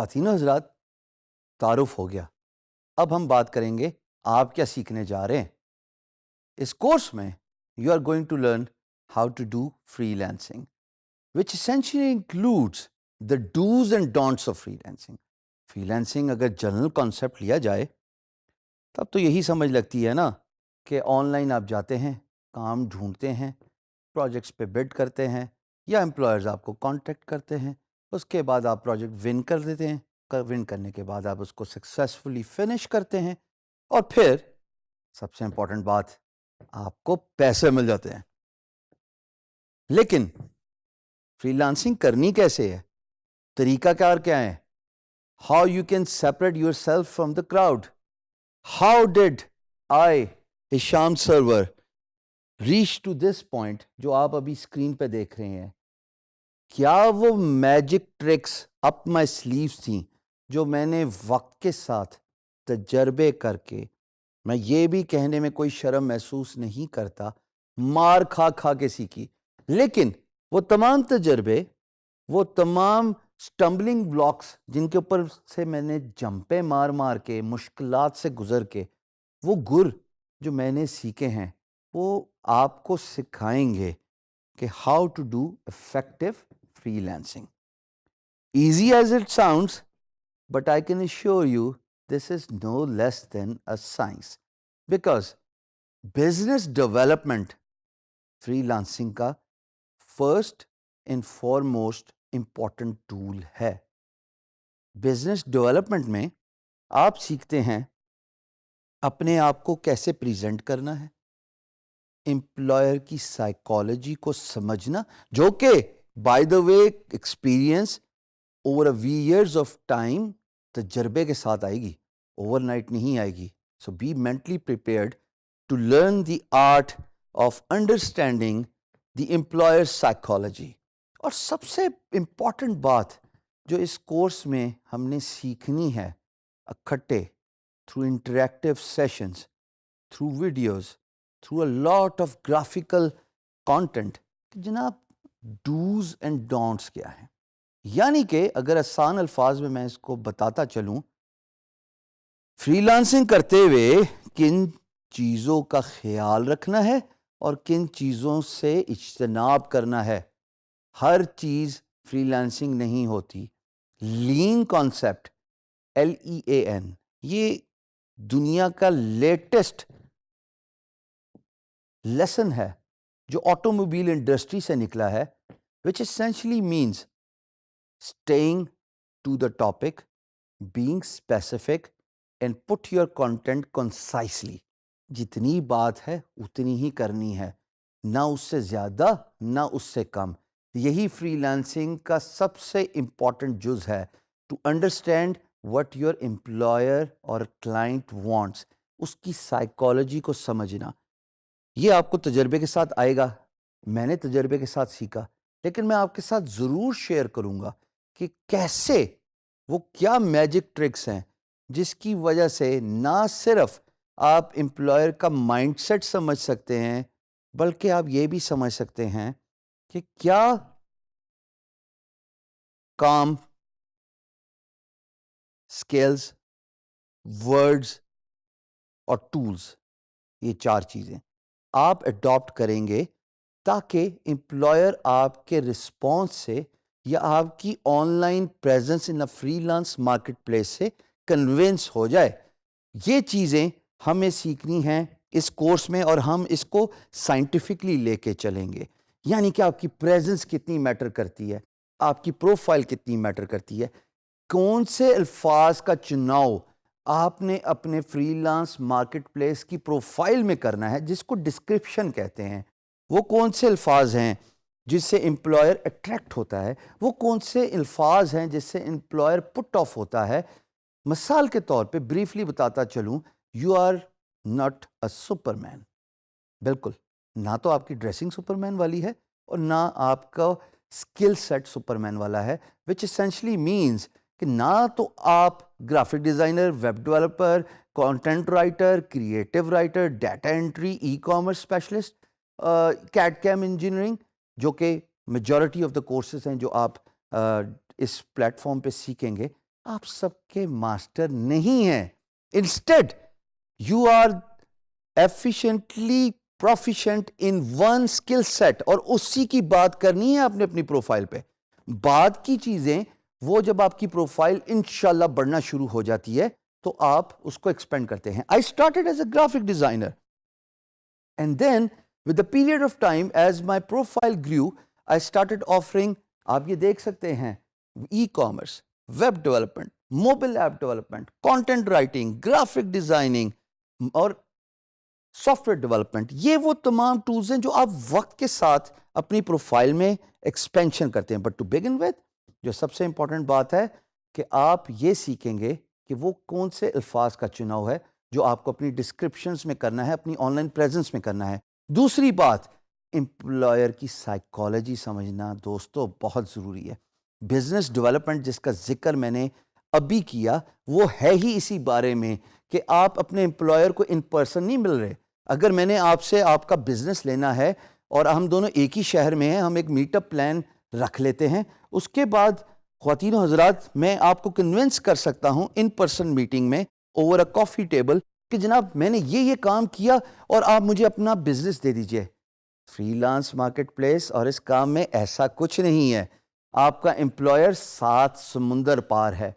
خواتین و حضرات، تعارف ہو گیا. اب ہم بات کریں گے آپ کیا سیکھنے جا رہے ہیں. اس کورس میں you are going to learn how to do freelancing which essentially includes the do's and don'ts of freelancing. Freelancing اگر جنرل کانسیپٹ لیا جائے تب تو یہی سمجھ لگتی ہے نا کہ آن لائن آپ جاتے ہیں، کام ڈھونڈتے ہیں، پروجیکٹس پہ بڈ کرتے ہیں یا امپلائرز آپ کو کانٹیکٹ کرتے ہیں، اس کے بعد آپ پروجیکٹ ون کر دیتے ہیں، ون کرنے کے بعد آپ اس کو سکسیسفلی فنش کرتے ہیں اور پھر سب سے امپورٹنٹ بات، آپ کو پیسے مل جاتے ہیں. لیکن فری لانسنگ کرنی کیسے ہے؟ طریقہ کار کیا ہے؟ How you can separate yourself from the crowd. How did I Hisham Sarwar reach to this point جو آپ ابھی اسکرین پہ دیکھ رہے ہیں؟ کیا وہ میجک ٹرکس اپ مائی سلیوز تھیں جو میں نے وقت کے ساتھ تجربے کر کے، میں یہ بھی کہنے میں کوئی شرم محسوس نہیں کرتا، مار کھا کھا کے سیکھی. لیکن وہ تمام تجربے، وہ تمام سٹمبلنگ بلاکس جن کے اوپر سے میں نے جمپیں مار مار کے، مشکلات سے گزر کے، وہ گر جو میں نے سیکھے ہیں وہ آپ کو سکھائیں گے کہ how to do effective freelancing. Easy as it sounds, but I can assure you this is no less than a science, because business development freelancing کا first and foremost important tool ہے. Business development میں آپ سیکھتے ہیں اپنے آپ کو کیسے پریزنٹ کرنا ہے، امپلائر کی سائیکالوجی کو سمجھنا، جو کہ by the way experience over years of time تجربے کے ساتھ آئے گی، اوور نائٹ نہیں آئے گی. So be mentally prepared to learn the art of understanding the employer psychology. اور سب سے امپورٹنٹ بات جو اس کورس میں ہم نے سیکھنی ہے اکٹھے، through interactive sessions, through videos, through a lot of graphical content, کہ جناب ڈوز اینڈ ڈونٹس کیا ہیں. یعنی کہ اگر آسان الفاظ میں اس کو بتاتا چلوں، فری لانسنگ کرتے ہوئے کن چیزوں کا خیال رکھنا ہے اور کن چیزوں سے اجتناب کرنا ہے. ہر چیز فری لانسنگ نہیں ہوتی. لین کانسیپٹ، LEAN، یہ دنیا کا لیٹسٹ لیسن ہے جو آٹوموبائل انڈسٹری سے نکلا ہے، which essentially means staying to the topic, being specific and put your content concisely. جتنی بات ہے اتنی ہی کرنی ہے، نہ اس سے زیادہ نہ اس سے کم. یہی فری لانسنگ کا سب سے امپورٹنٹ جز ہے، to understand what your employer اور client wants، اس کی سائیکالوجی کو سمجھنا. یہ آپ کو تجربے کے ساتھ آئے گا، میں نے تجربے کے ساتھ سیکھا، لیکن میں آپ کے ساتھ ضرور شیئر کروں گا کہ کیسے، وہ کیا میجک ٹرکس ہیں جس کی وجہ سے نہ صرف آپ امپلائر کا مائنڈ سیٹ سمجھ سکتے ہیں، بلکہ آپ یہ بھی سمجھ سکتے ہیں کہ کیا کام، اسکلز، ورڈز اور ٹولز، یہ چار چیزیں آپ اڈاپٹ کریں گے تاکہ امپلائر آپ کے رسپانس سے یا آپ کی on line presence in free lance market place سے کنونس ہو جائے. یہ چیزیں ہمیں سیکھنی ہیں اس کورس میں، اور ہم اس کو سائنٹیفکلی لے کے چلیں گے. یعنی کہ آپ کی پریزنس کتنی میٹر کرتی ہے، آپ کی پروفائل کتنی میٹر کرتی ہے، کون سے الفاظ کا چناؤ آپ نے اپنے فری لانس مارکیٹ پلیس کی پروفائل میں کرنا ہے، جس کو ڈسکرپشن کہتے ہیں. وہ کون سے الفاظ ہیں جس سے امپلائر اٹریکٹ ہوتا ہے، وہ کون سے الفاظ ہیں جس سے امپلائر پٹ آف ہوتا ہے. مثال کے طور پہ بریفلی بتاتا چلوں، you are not a superman. بالکل، نہ تو آپ کی ڈریسنگ سپر مین والی ہے اور نہ آپ کا اسکل سیٹ سپر مین والا ہے، وچ اسینشلی مینس کہ نہ تو آپ graphic designer, web developer, content writer, creative writer, data entry, e commerce specialist, CAD CAM engineering, جو کہ میجورٹی آف دا کورسز ہیں جو آپ اس پلیٹ فارم پہ سیکھیں گے، آپ سب کے ماسٹر نہیں ہیں. Instead you are efficiently proficient in one skill set, اور اسی کی بات کرنی ہے آپ نے اپنی پروفائل پہ. بعد کی چیزیں وہ جب آپ کی پروفائل انشاءاللہ بڑھنا شروع ہو جاتی ہے تو آپ اس کو ایکسپینڈ کرتے ہیں. I started as a graphic designer, and then with the period of time as my profile grew, I started offering, آپ یہ دیکھ سکتے ہیں, e commerce, web development, mobile app development, content writing, graphic designing اور soft where development. یہ وہ تمام tools ہیں جو آپ وقت کے ساتھ اپنی پروفائل میں ایکسپینشن کرتے ہیں. بٹ ٹو بگن وتھ, جو سب سے امپورٹنٹ بات ہے کہ آپ یہ سیکھیں گے کہ وہ کون سے الفاظ کا چناؤ ہے جو آپ کو اپنی ڈسکرپشنز میں کرنا ہے, اپنی آن لائن پریزنس میں کرنا ہے. دوسری بات, امپلائر کی سائیکالوجی سمجھنا دوستو بہت ضروری ہے. بزنس ڈیولپمنٹ جس کا ذکر میں نے ابھی کیا وہ ہے ہی اسی بارے میں کہ آپ اپنے امپلائر کو ان پرسن نہیں مل رہے. اگر میں نے آپ سے آپ کا بزنس لینا ہے اور ہم دونوں ایک ہی شہر میں ہیں, ہم ایک میٹ اپ پلان رکھ لیتے ہیں, اس کے بعد خواتین و حضرات میں آپ کو کنونس کر سکتا ہوں ان پرسن میٹنگ میں اوور اے کافی ٹیبل کہ جناب میں نے یہ کام کیا اور آپ مجھے اپنا بزنس دے دیجئے. فری لانس مارکیٹ پلیس اور اس کام میں ایسا کچھ نہیں ہے. آپ کا امپلائر 7 سمندر پار ہے.